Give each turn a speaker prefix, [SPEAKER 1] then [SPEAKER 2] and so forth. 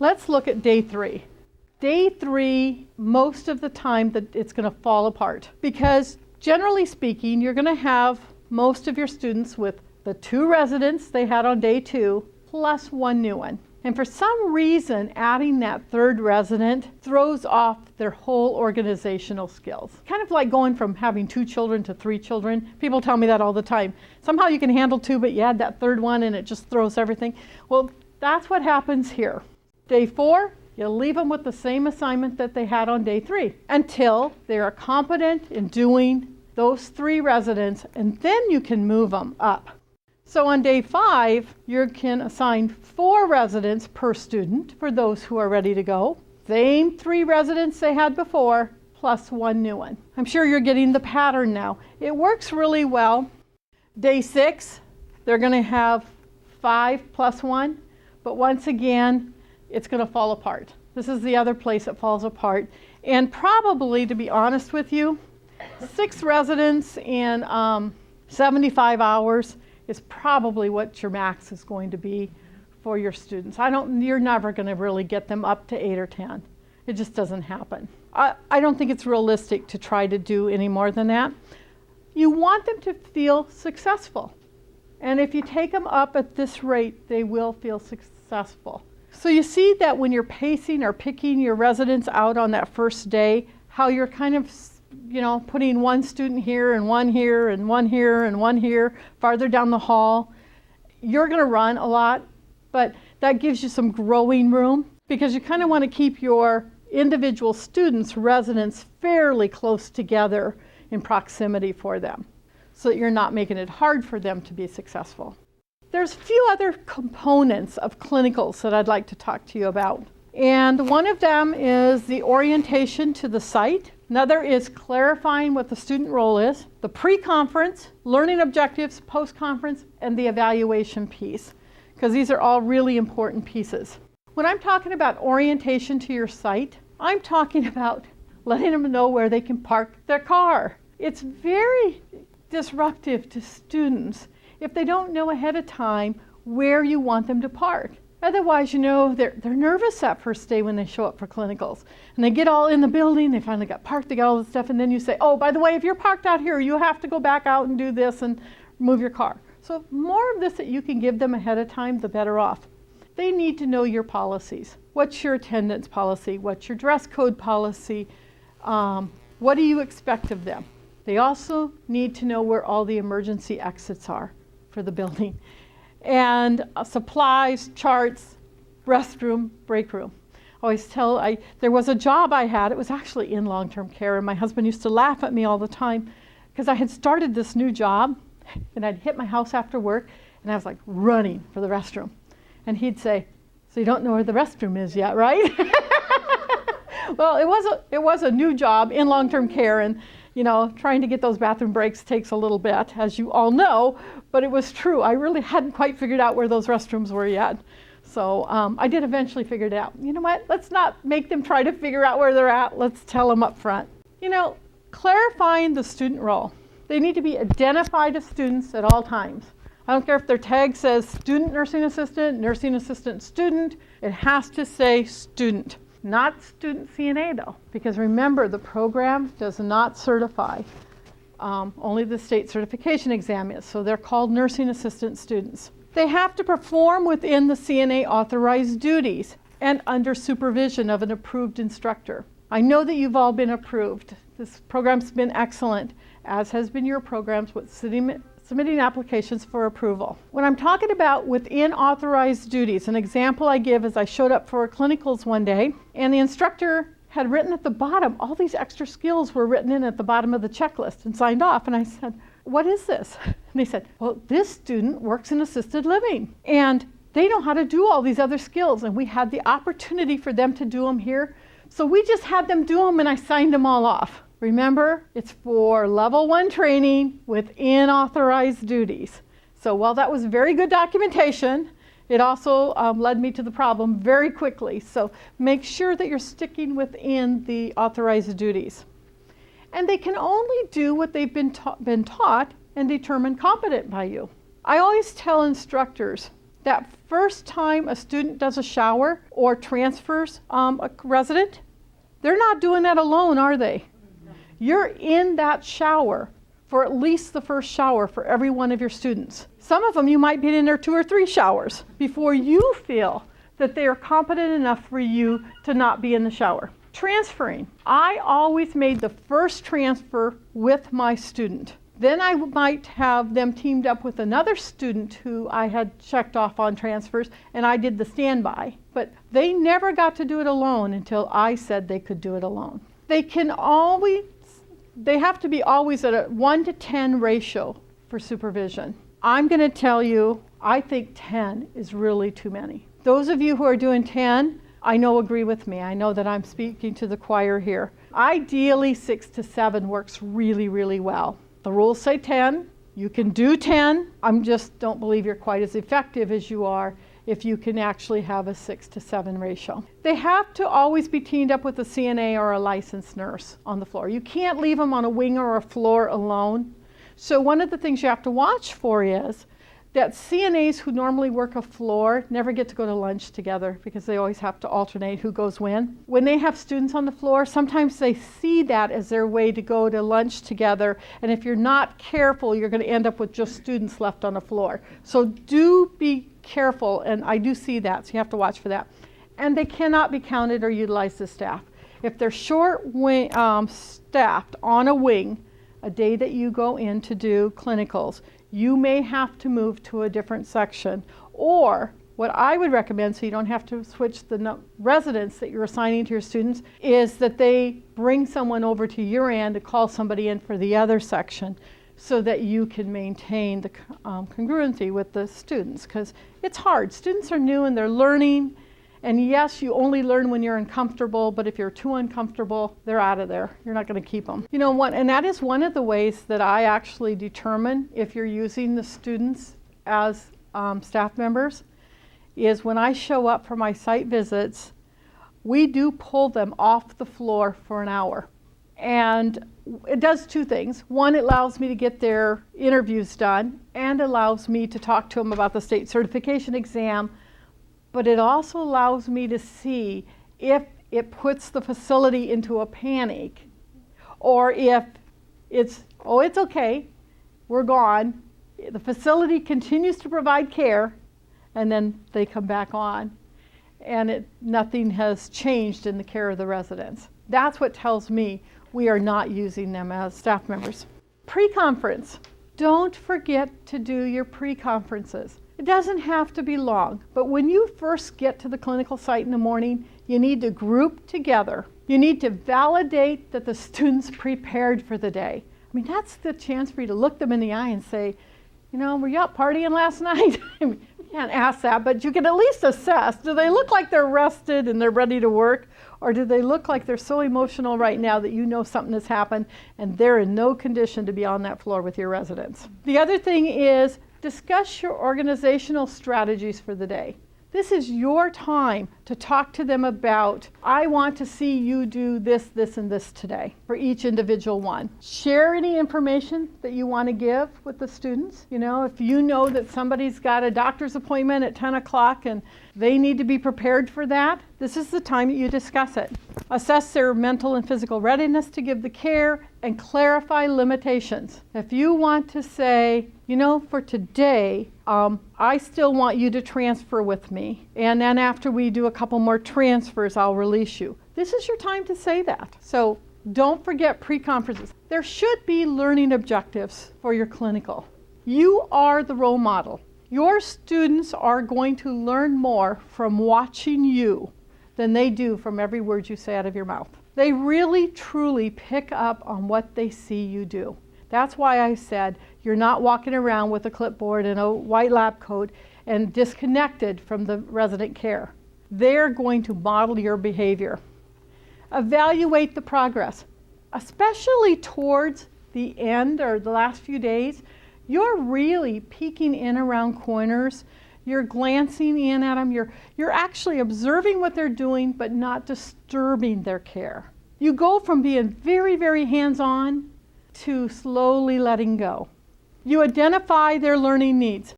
[SPEAKER 1] Let's look at day 3. Day 3, most of the time that it's going to fall apart because generally speaking, you're going to have most of your students with the 2 residents they had on day 2 plus 1 new one. And for some reason, adding that 3rd resident throws off their whole organizational skills. Kind of like going from having 2 children to 3 children. People tell me that all the time. Somehow you can handle 2, but you add that 3rd one and it just throws everything. Well, that's what happens here. Day 4, you leave them with the same assignment that they had on day 3 until they are competent in doing those 3 residents, and then you can move them up. So on day 5, you can assign 4 residents per student for those who are ready to go. Same 3 residents they had before, plus 1 new one. I'm sure you're getting the pattern now. It works really well. Day 6, they're going to have 5 plus 1, but once again, it's going to fall apart. This is the other place it falls apart. And probably, to be honest with you, 6 residents in 75 hours is probably what your max is going to be for your students. You're never going to really get them up to 8 or 10. It just doesn't happen. I don't think it's realistic to try to do any more than that. You want them to feel successful. And if you take them up at this rate, they will feel successful. So you see that when you're pacing or picking your residents out on that first day, how you're kind of putting 1 student here and 1 here and 1 here and 1 here farther down the hall. You're going to run a lot, but that gives you some growing room because you kind of want to keep your individual students, residents, fairly close together in proximity for them so that you're not making it hard for them to be successful. There's a few other components of clinicals that I'd like to talk to you about. And one of them is the orientation to the site. Another is clarifying what the student role is, the pre-conference, learning objectives, post-conference, and the evaluation piece, because these are all really important pieces. When I'm talking about orientation to your site, I'm talking about letting them know where they can park their car. It's very disruptive to students if they don't know ahead of time where you want them to park. Otherwise, they're nervous that first day when they show up for clinicals. And they get all in the building, they finally got parked, they got all this stuff, and then you say, oh, by the way, if you're parked out here, you have to go back out and do this and move your car. So more of this that you can give them ahead of time, the better off. They need to know your policies. What's your attendance policy? What's your dress code policy? What do you expect of them? They also need to know where all the emergency exits are for the building. And supplies, charts, restroom, break room. I always there was a job I had, it was actually in long-term care, and my husband used to laugh at me all the time because I had started this new job and I'd hit my house after work and I was like running for the restroom. And he'd say, so you don't know where the restroom is yet, right? Well, it was a new job in long-term care, and trying to get those bathroom breaks takes a little bit, as you all know, but it was true. I really hadn't quite figured out where those restrooms were yet. So I did eventually figure it out. You know what? Let's not make them try to figure out where they're at. Let's tell them up front. Clarifying the student role. They need to be identified as students at all times. I don't care if their tag says student nursing assistant student. It has to say student. Not student CNA though, because remember, the program does not certify. Only the state certification exam is, so they're called nursing assistant students. They have to perform within the CNA authorized duties and under supervision of an approved instructor. I know that you've all been approved. This program's been excellent, as has been your programs with submitting applications for approval. When I'm talking about within authorized duties, an example I give is I showed up for clinicals one day and the instructor had written at the bottom, all these extra skills were written in at the bottom of the checklist and signed off. And I said, what is this? And they said, well, this student works in assisted living and they know how to do all these other skills. And we had the opportunity for them to do them here. So we just had them do them and I signed them all off. Remember, it's for level 1 training within authorized duties. So while that was very good documentation, it also led me to the problem very quickly. So make sure that you're sticking within the authorized duties. And they can only do what they've been taught and determined competent by you. I always tell instructors That first time a student does a shower or transfers a resident, they're not doing that alone, are they? You're in that shower for at least the first shower for every one of your students. Some of them you might be in there 2 or 3 showers before you feel that they are competent enough for you to not be in the shower. Transferring. I always made the first transfer with my student. Then I might have them teamed up with another student who I had checked off on transfers, and I did the standby. But they never got to do it alone until I said they could do it alone. They have to be always at a 1 to 10 ratio for supervision. I'm going to tell you, I think 10 is really too many. Those of you who are doing 10, I know agree with me. I know that I'm speaking to the choir here. Ideally, 6 to 7 works really, really well. The rules say 10. You can do 10. I just don't believe you're quite as effective as you are if you can actually have a 6 to 7 ratio. They have to always be teamed up with a CNA or a licensed nurse on the floor. You can't leave them on a wing or a floor alone. So one of the things you have to watch for is that CNAs who normally work a floor never get to go to lunch together because they always have to alternate who goes when. When they have students on the floor, sometimes they see that as their way to go to lunch together, and if you're not careful, you're going to end up with just students left on the floor. So do be careful, and I do see that, so you have to watch for that. And they cannot be counted or utilized as staff. If they're staffed on a wing, a day that you go in to do clinicals, you may have to move to a different section. Or what I would recommend, so you don't have to switch the residents that you're assigning to your students, is that they bring someone over to your end to call somebody in for the other section so that you can maintain the congruency with the students, because it's hard. Students are new and they're learning. And yes, you only learn when you're uncomfortable, but if you're too uncomfortable, they're out of there. You're not going to keep them. You know what? And that is one of the ways that I actually determine if you're using the students as staff members, is when I show up for my site visits, we do pull them off the floor for an hour. And it does 2 things. One, it allows me to get their interviews done and allows me to talk to them about the state certification exam. But it also allows me to see if it puts the facility into a panic, or if it's okay, we're gone. The facility continues to provide care, and then they come back on, and nothing has changed in the care of the residents. That's what tells me we are not using them as staff members. Pre-conference. Don't forget to do your pre-conferences. It doesn't have to be long, but when you first get to the clinical site in the morning, you need to group together. You need to validate that the student's prepared for the day. I mean, that's the chance for you to look them in the eye and say, you know, were you out partying last night? I mean, you can't ask that, but you can at least assess. Do they look like they're rested and they're ready to work? Or do they look like they're so emotional right now that you know something has happened and they're in no condition to be on that floor with your residents? The other thing is, discuss your organizational strategies for the day. This is your time to talk to them about, I want to see you do this, this, and this today for each individual one. Share any information that you want to give with the students. You know, if you know that somebody's got a doctor's appointment at 10 o'clock and they need to be prepared for that, this is the time that you discuss it. Assess their mental and physical readiness to give the care and clarify limitations. If you want to say, you know, for today, I still want you to transfer with me. And then after we do a couple more transfers, I'll release you. This is your time to say that. So don't forget pre-conferences. There should be learning objectives for your clinical. You are the role model. Your students are going to learn more from watching you than they do from every word you say out of your mouth. They really, truly pick up on what they see you do. That's why I said you're not walking around with a clipboard and a white lab coat and disconnected from the resident care. They're going to model your behavior. Evaluate the progress, especially towards the end or the last few days. You're really peeking in around corners. You're glancing in at them. You're actually observing what they're doing, but not disturbing their care. You go from being very, very hands-on to slowly letting go. You identify their learning needs.